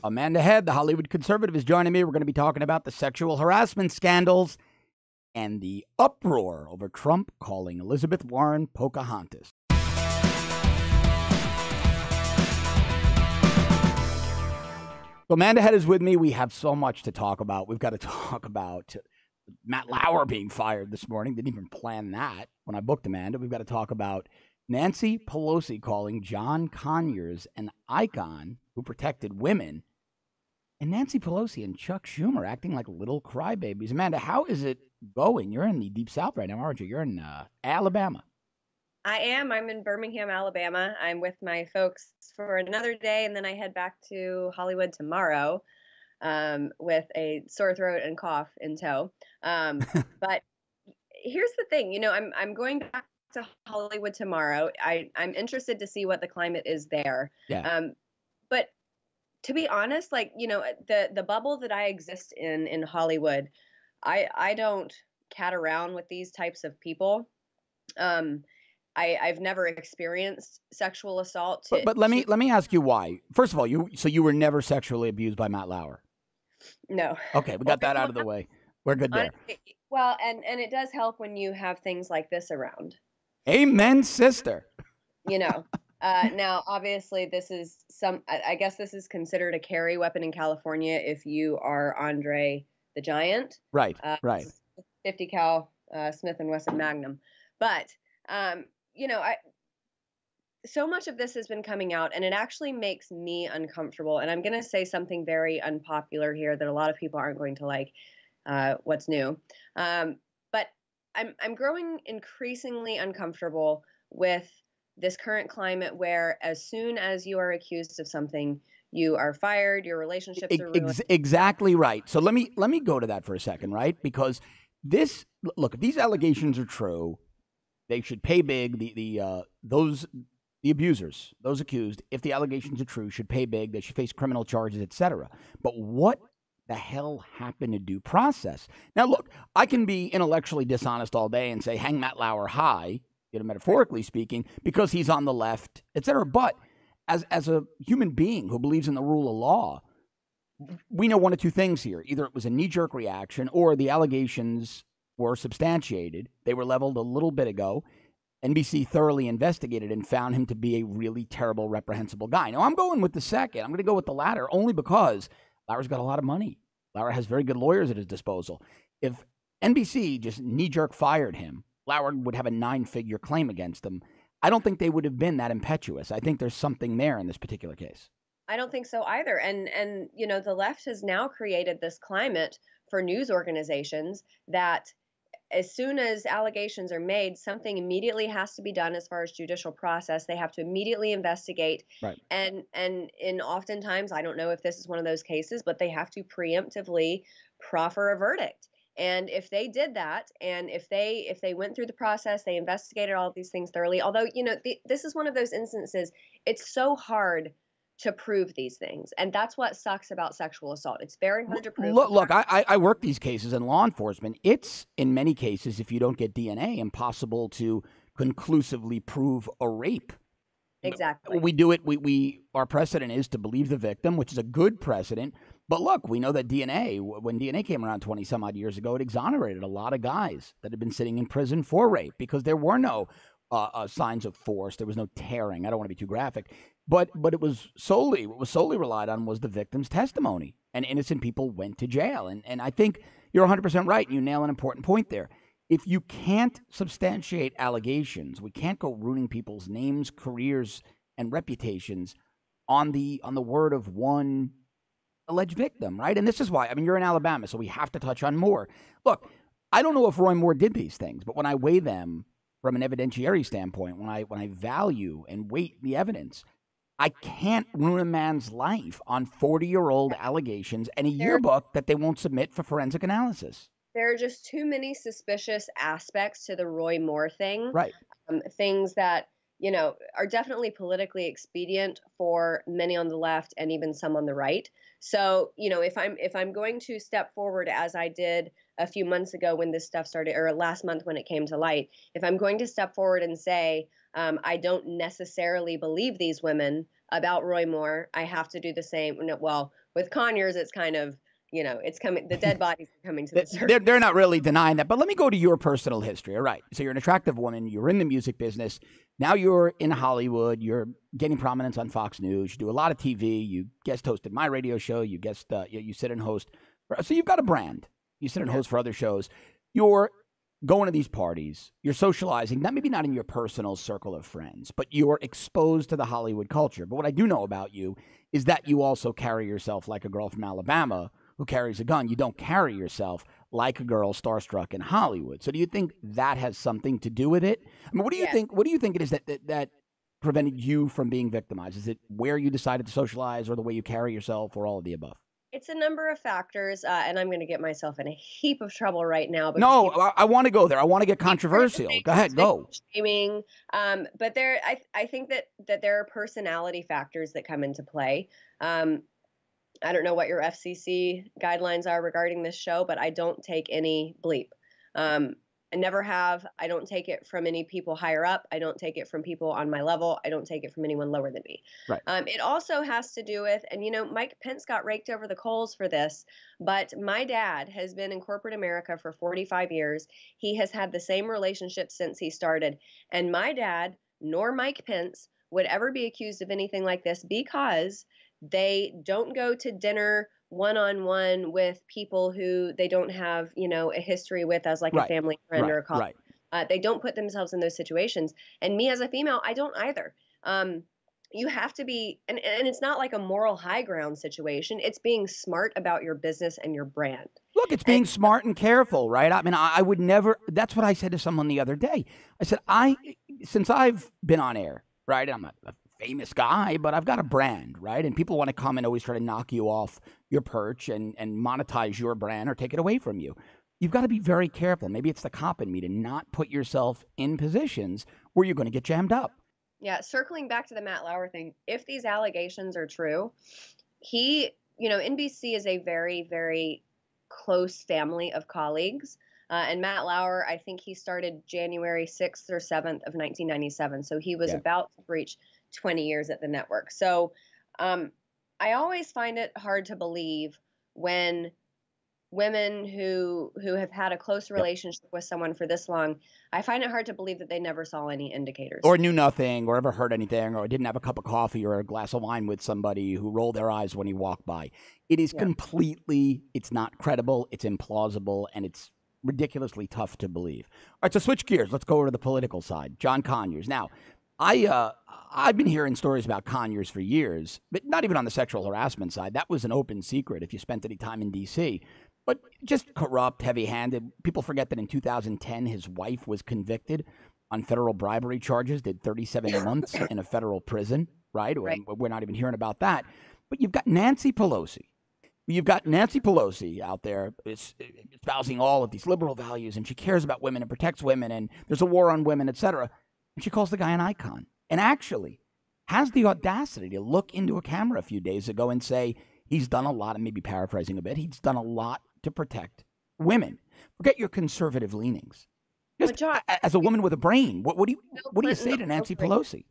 Amanda Head, the Hollywood conservative, is joining me. We're going to be talking about the sexual harassment scandals and the uproar over Trump calling Elizabeth Warren Pocahontas. Amanda Head is with me. We have so much to talk about. We've got to talk about Matt Lauer being fired this morning. Didn't even plan that when I booked Amanda. We've got to talk about Nancy Pelosi calling John Conyers an icon who protected women, and Nancy Pelosi and Chuck Schumer acting like little crybabies. Amanda, how is it going? You're in the Deep South right now, aren't you? You're in Alabama. I am. I'm in Birmingham, Alabama. I'm with my folks for another day, and then I head back to Hollywood tomorrow with a sore throat and cough in tow. But here's the thing, I'm going back to Hollywood tomorrow. I'm interested to see what the climate is there. Yeah. But to be honest, the bubble that I exist in Hollywood, I don't cat around with these types of people. I've never experienced sexual assault. But let me ask you why. First of all, you were never sexually abused by Matt Lauer? No. Okay, we got that out of the way. We're good there. Honestly, well, and it does help when you have things like this around. Amen, sister. Now, obviously, I guess this is considered a carry weapon in California if you are Andre the Giant. Right, right. 50 cal Smith & Wesson Magnum. But, so much of this has been coming out, and it actually makes me uncomfortable. And I'm going to say something very unpopular here that a lot of people aren't going to like, what's new. But I'm growing increasingly uncomfortable with this current climate where as soon as you are accused of something, you are fired, your relationships are ruined. Exactly right. So let me go to that for a second, right? Because if these allegations are true, they should pay big. The abusers, those accused, if the allegations are true, should pay big. They should face criminal charges, etc. But what the hell happened to due process? Now, look, I can be intellectually dishonest all day and say hang Matt Lauer high, metaphorically speaking, because he's on the left, etc. But as a human being who believes in the rule of law, we know one of two things here. Either it was a knee-jerk reaction or the allegations were substantiated. They were leveled a little bit ago. NBC thoroughly investigated and found him to be a really terrible, reprehensible guy. Now, I'm going with the second. I'm going to go with the latter only because Lauer's got a lot of money. Lauer has very good lawyers at his disposal. If NBC just knee-jerk fired him, Lauer would have a 9-figure claim against him. I don't think they would have been that impetuous. I think there's something there in this particular case. I don't think so either. And the left has now created this climate for news organizations that as soon as allegations are made, something immediately has to be done as far as judicial process. They have to immediately investigate. Right. And in oftentimes, I don't know if this is one of those cases, but they have to preemptively proffer a verdict. And if they did that, and if they went through the process, they investigated all of these things thoroughly, although, this is one of those instances, it's so hard to prove these things. And that's what sucks about sexual assault. It's very hard to prove. Look, I work these cases in law enforcement. It's, in many cases, if you don't get DNA, impossible to conclusively prove a rape. Exactly. We do it. Our precedent is to believe the victim, which is a good precedent. But look, we know that DNA, when DNA came around 20 some odd years ago, it exonerated a lot of guys that had been sitting in prison for rape because there were no signs of force. There was no tearing. I don't want to be too graphic. But what was solely relied on was the victim's testimony, and innocent people went to jail. And I think you're 100% right. You nail an important point there. If you can't substantiate allegations, we can't go ruining people's names, careers, and reputations on the word of one alleged victim, right? And this is why, you're in Alabama, so we have to touch on Moore. Look, I don't know if Roy Moore did these things, but when I weigh them from an evidentiary standpoint, when I value and weight the evidence, I can't ruin a man's life on 40-year-old allegations and a yearbook that they won't submit for forensic analysis. There are just too many suspicious aspects to the Roy Moore thing. Right. Things that, are definitely politically expedient for many on the left and even some on the right. So, if I'm going to step forward as I did a few months ago when this stuff started, or last month when it came to light, if I'm going to step forward and say, I don't necessarily believe these women about Roy Moore. I have to do the same. Well, with Conyers, it's kind of, it's coming. The dead bodies are coming to the surface. They're not really denying that. But let me go to your personal history. All right. So you're an attractive woman. You're in the music business. Now you're in Hollywood. You're getting prominence on Fox News. You do a lot of TV. You guest hosted my radio show. You sit and host. So you've got a brand. You sit and host for other shows. You're going to these parties. You're socializing. Maybe not in your personal circle of friends, but you're exposed to the Hollywood culture. But what I do know about you is that you also carry yourself like a girl from Alabama who carries a gun. You don't carry yourself like a girl starstruck in Hollywood. So do you think that has something to do with it? I mean, what do you think? What do you think it is that prevented you from being victimized? Is it where you decided to socialize, or the way you carry yourself, or all of the above? It's a number of factors, and I'm going to get myself in a heap of trouble right now. No, I want to go there. I want to get controversial. Go ahead, go. Shaming, but I think that there are personality factors that come into play. I don't know what your FCC guidelines are regarding this show, but I don't take any bleep. I never have. I don't take it from any people higher up. I don't take it from people on my level. I don't take it from anyone lower than me. Right. It also has to do with, and Mike Pence got raked over the coals for this, but my dad has been in corporate America for 45 years. He has had the same relationship since he started. And my dad, nor Mike Pence, would ever be accused of anything like this because they don't go to dinner one-on-one with people who they don't have, a history with as like a family friend or a colleague. They don't put themselves in those situations. And me as a female, I don't either. You have to be, and it's not like a moral high ground situation. It's being smart about your business and your brand. Look, it's being smart and careful, right? I mean, I would never, that's what I said to someone the other day. I said, since I've been on air, right, I'm a famous guy, but I've got a brand, right? And people want to come and always try to knock you off your perch and monetize your brand or take it away from you. You've got to be very careful. Maybe it's the cop in me to not put yourself in positions where you're going to get jammed up. Yeah, circling back to the Matt Lauer thing, if these allegations are true, NBC is a very, very close family of colleagues. And Matt Lauer, I think he started January 6th or 7th of 1997. So he was about to reach 20 years at the network. So I always find it hard to believe when women who have had a close relationship with someone for this long, I find it hard to believe that they never saw any indicators. Or knew nothing, or ever heard anything, or didn't have a cup of coffee or a glass of wine with somebody who rolled their eyes when he walked by. It is completely, it's not credible, it's implausible, and it's ridiculously tough to believe. All right, so switch gears. Let's go over to the political side. John Conyers. Now, I've been hearing stories about Conyers for years, but not even on the sexual harassment side. That was an open secret if you spent any time in D.C., but just corrupt, heavy-handed. People forget that in 2010, his wife was convicted on federal bribery charges, did 37 months in a federal prison, right? We're not even hearing about that. But you've got Nancy Pelosi. You've got Nancy Pelosi out there espousing all of these liberal values, and she cares about women and protects women, and there's a war on women, et cetera. And she calls the guy an icon, and actually has the audacity to look into a camera a few days ago and say he's done a lot, and maybe paraphrasing a bit, he's done a lot to protect women. Forget your conservative leanings. Just as a woman with a brain, what do you say to Nancy Pelosi?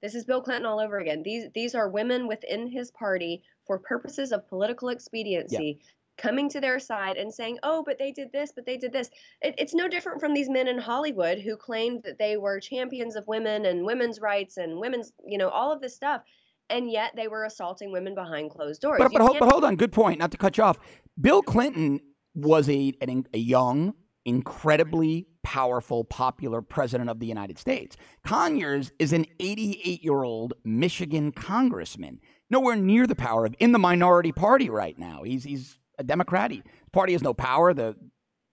This is Bill Clinton all over again. These are women within his party for purposes of political expediency coming to their side and saying, oh, but they did this, but they did this. It's no different from these men in Hollywood who claimed that they were champions of women and women's rights and women's, all of this stuff. And yet they were assaulting women behind closed doors. But hold on. Good point. Not to cut you off. Bill Clinton was a young, incredibly powerful, popular president of the United States. Conyers is an 88-year-old Michigan congressman, nowhere near the power in the minority party right now. He's a Democrat. The party has no power.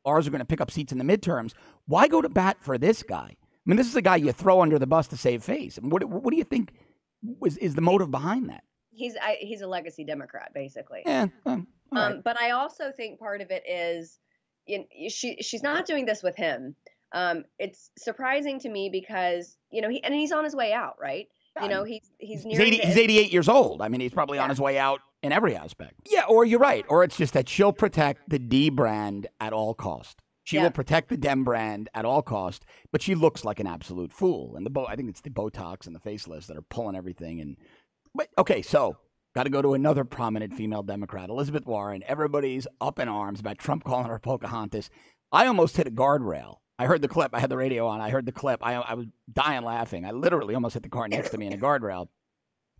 Ours are going to pick up seats in the midterms. Why go to bat for this guy? I mean, this is a guy you throw under the bus to save face. And what do you think is the motive behind that? He's a legacy Democrat, basically. Yeah. Right. But I also think part of it is she's not doing this with him. It's surprising to me because he's on his way out, right? He's 88 years old. I mean, he's probably on his way out in every aspect. Yeah, or you're right. Or it's just that she'll protect the D brand at all cost. She will protect the Dem brand at all cost, but she looks like an absolute fool. And I think it's the Botox and the facelifts that are pulling everything. But okay, so got to go to another prominent female Democrat, Elizabeth Warren. Everybody's up in arms about Trump calling her Pocahontas. I almost hit a guardrail. I heard the clip. I had the radio on. I heard the clip. I was dying laughing. I literally almost hit the car next to me in a guardrail.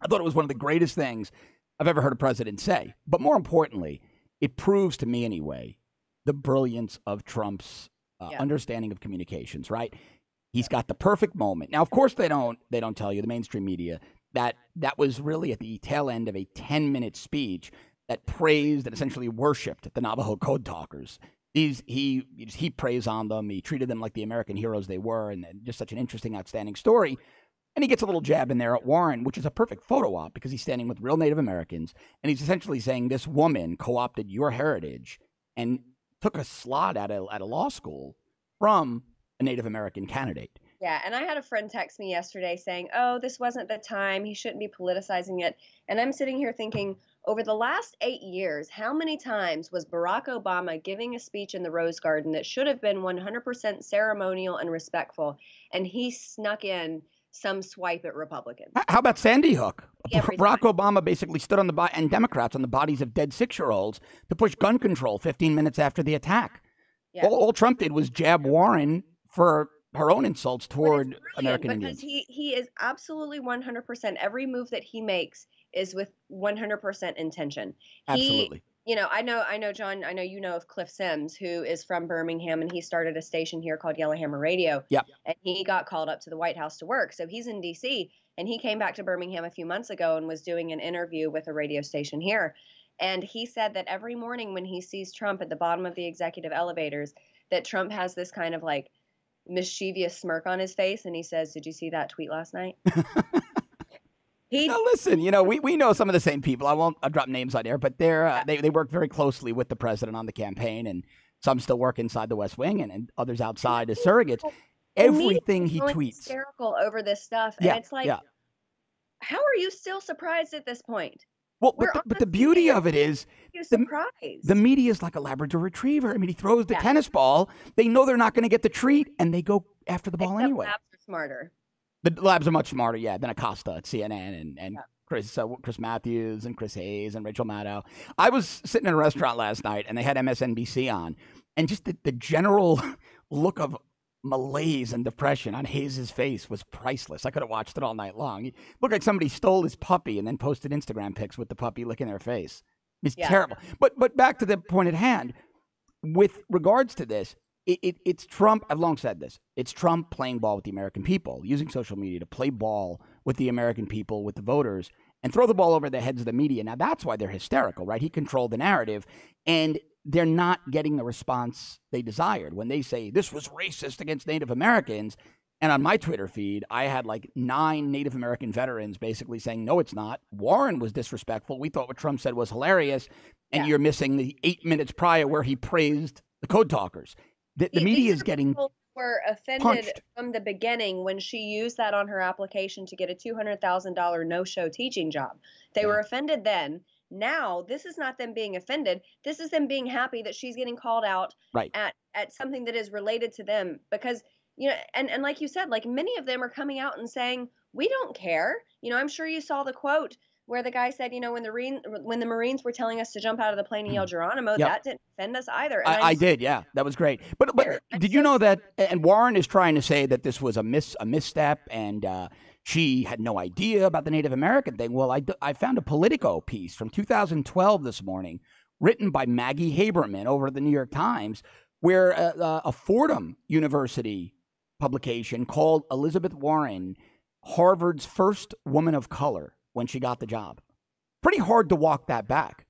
I thought it was one of the greatest things I've ever heard a president say. But more importantly, it proves to me anyway the brilliance of Trump's understanding of communications, right? He's got the perfect moment. Now, of course, they don't tell you, the mainstream media, that was really at the tail end of a 10-minute speech that praised and essentially worshipped the Navajo code talkers. He praised on them. He treated them like the American heroes they were, and just such an interesting, outstanding story. And he gets a little jab in there at Warren, which is a perfect photo op because he's standing with real Native Americans, and he's essentially saying this woman co-opted your heritage and took a slot at a law school from a Native American candidate. Yeah, and I had a friend text me yesterday saying, oh, this wasn't the time. He shouldn't be politicizing it. And I'm sitting here thinking, over the last 8 years, how many times was Barack Obama giving a speech in the Rose Garden that should have been 100% ceremonial and respectful, and he snuck in some swipe at Republicans? How about Sandy Hook? Barack time. Obama basically stood on and Democrats on the bodies of dead 6-year-olds to push gun control 15 minutes after the attack. Yeah. All Trump did was jab Warren for her own insults toward American Indians. Because he is absolutely 100%. Every move that he makes is with 100% intention. Absolutely. I know, John, I know you know of Cliff Sims, who is from Birmingham, and he started a station here called Yellowhammer Radio. Yep. And he got called up to the White House to work. So he's in D.C., and he came back to Birmingham a few months ago and was doing an interview with a radio station here. And he said that every morning when he sees Trump at the bottom of the executive elevators, that Trump has this kind of like mischievous smirk on his face. And he says, did you see that tweet last night? Now listen, we know some of the same people. I'll drop names on there, but they work very closely with the president on the campaign, and some still work inside the West Wing, and others outside as surrogates. Everything he tweets, hysterical over this stuff, and it's like, how are you still surprised at this point? Well, but the beauty of it is the media is like a Labrador retriever. I mean, he throws the tennis ball. They know they're not going to get the treat, and they go after the ball anyway. Labs are smarter. The labs are much smarter, than Acosta at CNN and Chris Matthews and Chris Hayes and Rachel Maddow. I was sitting in a restaurant last night, and they had MSNBC on, and just the general look of malaise and depression on Hayes' face was priceless. I could have watched it all night long. It looked like somebody stole his puppy and then posted Instagram pics with the puppy licking their face. It's terrible. But back to the point at hand, with regards to this, it's Trump. I've long said this. It's Trump playing ball with the American people, using social media to play ball with the American people, with the voters, and throw the ball over the heads of the media. Now, that's why they're hysterical, right? He controlled the narrative, and they're not getting the response they desired. When they say, this was racist against Native Americans, and on my Twitter feed, I had like 9 Native American veterans basically saying, no, it's not. Warren was disrespectful. We thought what Trump said was hilarious, and you're missing the 8 minutes prior where he praised the code talkers. The media is getting were offended punched from the beginning when she used that on her application to get a $200,000 no-show teaching job. They were offended then. Now, this is not them being offended. This is them being happy that she's getting called out at something that is related to them. Because, and like you said, like many of them are coming out and saying, we don't care. I'm sure you saw the quote where the guy said, when the Marines were telling us to jump out of the plane and yell Geronimo, that didn't offend us either. And I did, yeah. That was great. But did you know that, and Warren is trying to say that this was a misstep, and she had no idea about the Native American thing. Well, I found a Politico piece from 2012 this morning, written by Maggie Haberman over at the New York Times, where a Fordham University publication called Elizabeth Warren Harvard's first woman of color when she got the job. Pretty hard to walk that back.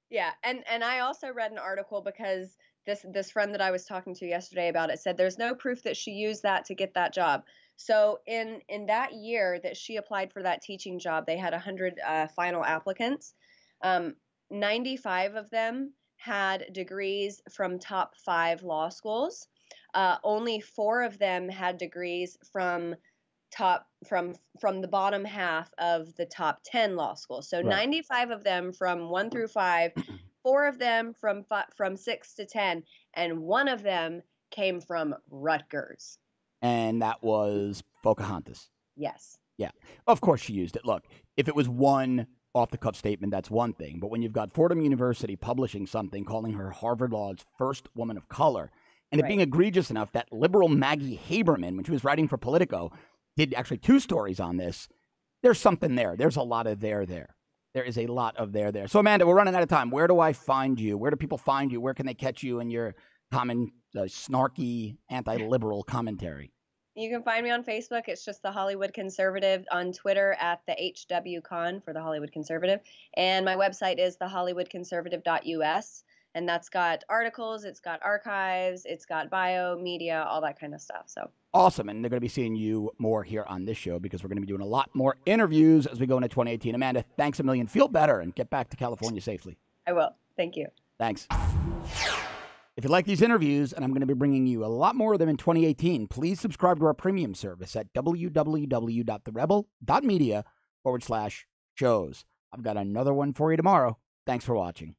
Yeah, and I also read an article because this friend that I was talking to yesterday about it said there's no proof that she used that to get that job. So in that year that she applied for that teaching job, they had 100 final applicants. 95 of them had degrees from top 5 law schools. Only 4 of them had degrees from the bottom half of the top 10 law schools. So 95 of them from 1 through 5, 4 of them from 6 to 10, and 1 of them came from Rutgers. And that was Pocahontas. Yes. Yeah. Of course she used it. Look, if it was one off-the-cuff statement, that's one thing. But when you've got Fordham University publishing something, calling her Harvard Law's first woman of color, and it being egregious enough that liberal Maggie Haberman, when she was writing for Politico, did actually 2 stories on this, there's something there. There's a lot of there. There is a lot of there. So, Amanda, we're running out of time. Where do I find you? Where do people find you? Where can they catch you in your common snarky, anti-liberal commentary? You can find me on Facebook. It's just The Hollywood Conservative. On Twitter at the HWCon for The Hollywood Conservative. And my website is thehollywoodconservative.us. And that's got articles, it's got archives, it's got bio, media, all that kind of stuff. So awesome. And they're going to be seeing you more here on this show because we're going to be doing a lot more interviews as we go into 2018. Amanda, thanks a million. Feel better and get back to California safely. I will. Thank you. Thanks. If you like these interviews, and I'm going to be bringing you a lot more of them in 2018, please subscribe to our premium service at www.therebel.media/shows. I've got another one for you tomorrow. Thanks for watching.